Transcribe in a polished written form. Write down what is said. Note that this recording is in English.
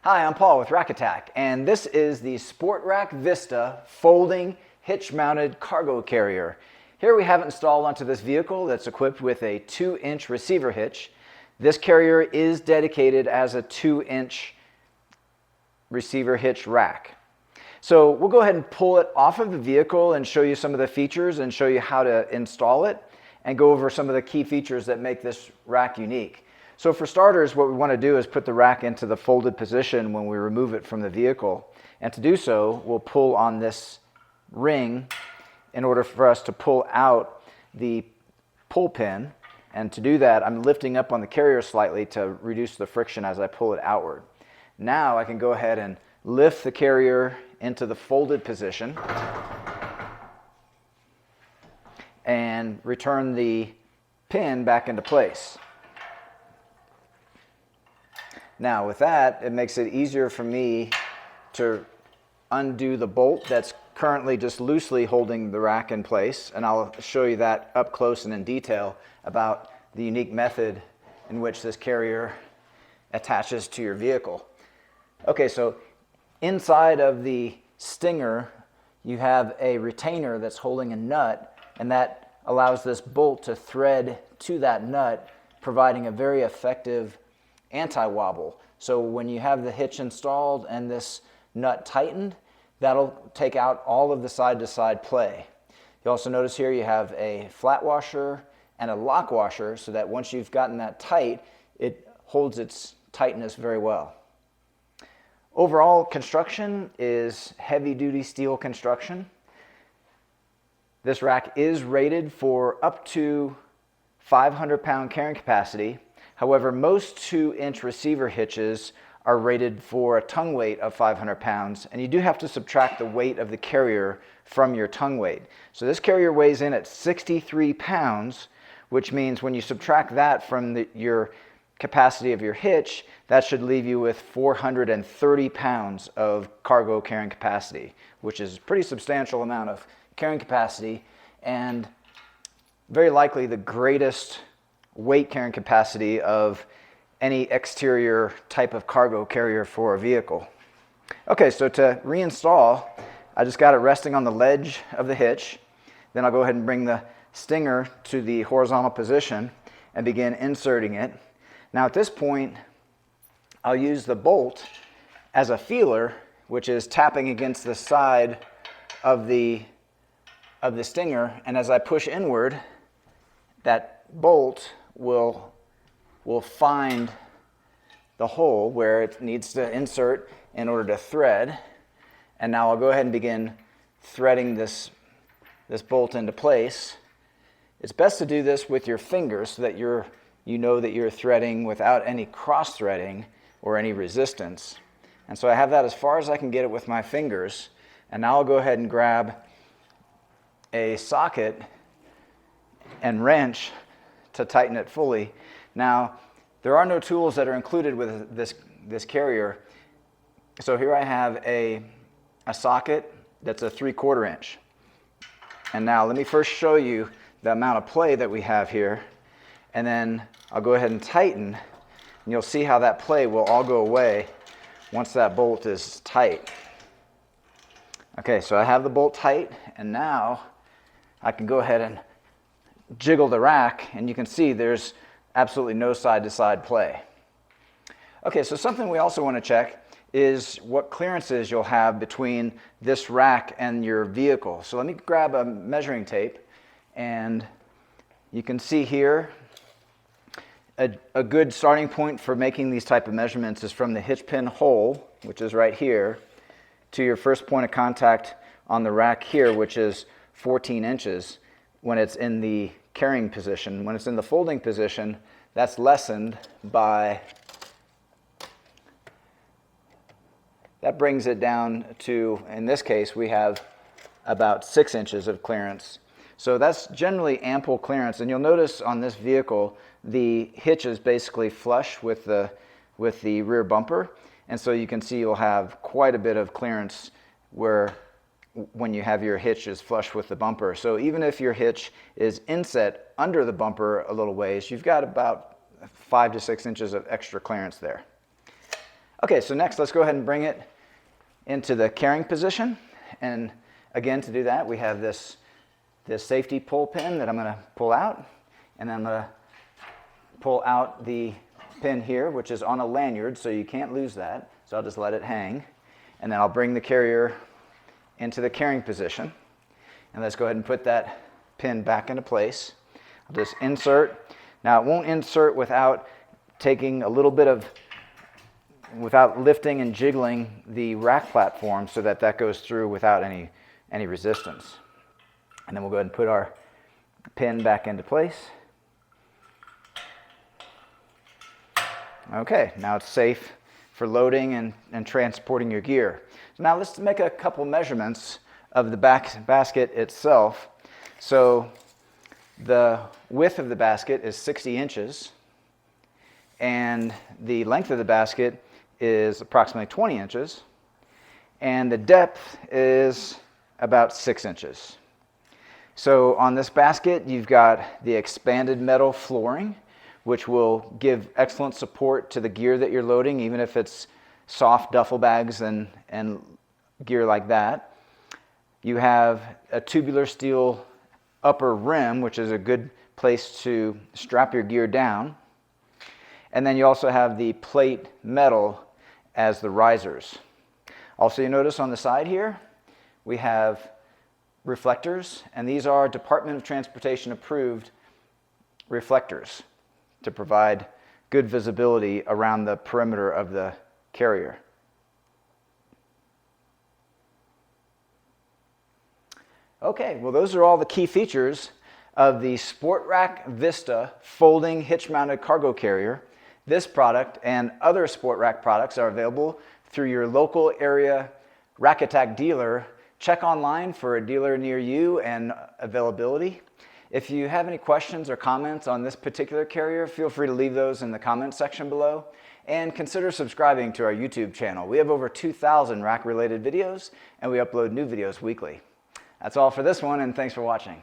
Hi, I'm Paul with Rack Attack, and this is the SportRack Vista folding hitch-mounted cargo carrier. Here we have it installed onto this vehicle that's equipped with a 2-inch receiver hitch. This carrier is dedicated as a 2-inch receiver hitch rack. So we'll go ahead and pull it off of the vehicle and show you some of the features and show you how to install it and go over some of the key features that make this rack unique. So for starters, what we want to do is put the rack into the folded position when we remove it from the vehicle. And to do so, we'll pull on this ring in order for us to pull out the pull pin. And to do that, I'm lifting up on the carrier slightly to reduce the friction as I pull it outward. Now I can go ahead and lift the carrier into the folded position and return the pin back into place. Now with that, it makes it easier for me to undo the bolt that's currently just loosely holding the rack in place, and I'll show you that up close and in detail about the unique method in which this carrier attaches to your vehicle. Okay, so inside of the stinger, you have a retainer that's holding a nut, and that allows this bolt to thread to that nut, providing a very effective anti-wobble. So when you have the hitch installed and this nut tightened, that'll take out all of the side-to-side play. You also notice here you have a flat washer and a lock washer, so that once you've gotten that tight, it holds its tightness very well. Overall construction is heavy-duty steel construction. This rack is rated for up to 500-pound carrying capacity. However, most 2-inch receiver hitches are rated for a tongue weight of 500 pounds, and you do have to subtract the weight of the carrier from your tongue weight. So this carrier weighs in at 63 pounds, which means when you subtract that from your capacity of your hitch, that should leave you with 430 pounds of cargo carrying capacity, which is a pretty substantial amount of carrying capacity, and very likely the greatest weight carrying capacity of any exterior type of cargo carrier for a vehicle. Okay, so to reinstall, I just got it resting on the ledge of the hitch. Then I'll go ahead and bring the stinger to the horizontal position and begin inserting it. Now at this point, I'll use the bolt as a feeler, which is tapping against the side of the stinger, and as I push inward, that bolt will find the hole where it needs to insert in order to thread. And now I'll go ahead and begin threading this bolt into place. It's best to do this with your fingers so that you know that you're threading without any cross threading or any resistance. And so I have that as far as I can get it with my fingers. And now I'll go ahead and grab a socket and wrench to tighten it fully. Now, there are no tools that are included with this carrier. So here I have a socket that's a 3/4 inch. And now let me first show you the amount of play that we have here. And then I'll go ahead and tighten, and you'll see how that play will all go away once that bolt is tight. Okay, so I have the bolt tight, and now I can go ahead and jiggle the rack, and you can see there's absolutely no side-to-side play. Okay, so something we also want to check is what clearances you'll have between this rack and your vehicle. So let me grab a measuring tape, and you can see here a good starting point for making these type of measurements is from the hitch pin hole, which is right here, to your first point of contact on the rack here, which is 14 inches. When it's in the carrying position. When it's in the folding position, that's lessened by, that brings it down to, in this case, we have about 6 inches of clearance. So that's generally ample clearance, and you'll notice on this vehicle, the hitch is basically flush with the rear bumper, and so you can see you'll have quite a bit of clearance when you have your hitch is flush with the bumper. So even if your hitch is inset under the bumper a little ways, you've got about 5 to 6 inches of extra clearance there. Okay, so next let's go ahead and bring it into the carrying position. And again, to do that, we have this safety pull pin that I'm going to pull out. And then I'm going to pull out the pin here, which is on a lanyard, so you can't lose that. So I'll just let it hang. And then I'll bring the carrier into the carrying position. And let's go ahead and put that pin back into place. I'll just insert. Now it won't insert without taking a little bit of, without lifting and jiggling the rack platform so that that goes through without any resistance. And then we'll go ahead and put our pin back into place. Okay, now it's safe for loading and transporting your gear. So now let's make a couple measurements of the basket itself. So the width of the basket is 60 inches, and the length of the basket is approximately 20 inches, and the depth is about 6 inches. So on this basket, you've got the expanded metal flooring, which will give excellent support to the gear that you're loading, even if it's soft duffel bags and gear like that. You have a tubular steel upper rim, which is a good place to strap your gear down. And then you also have the plate metal as the risers. Also, you notice on the side here, we have reflectors, and these are Department of Transportation approved reflectors to provide good visibility around the perimeter of the carrier. Okay, well those are all the key features of the SportRack Vista folding hitch-mounted cargo carrier. This product and other SportRack products are available through your local area Rack Attack dealer. Check online for a dealer near you and availability. If you have any questions or comments on this particular carrier, feel free to leave those in the comments section below. And consider subscribing to our YouTube channel. We have over 2,000 rack-related videos, and we upload new videos weekly. That's all for this one, and thanks for watching.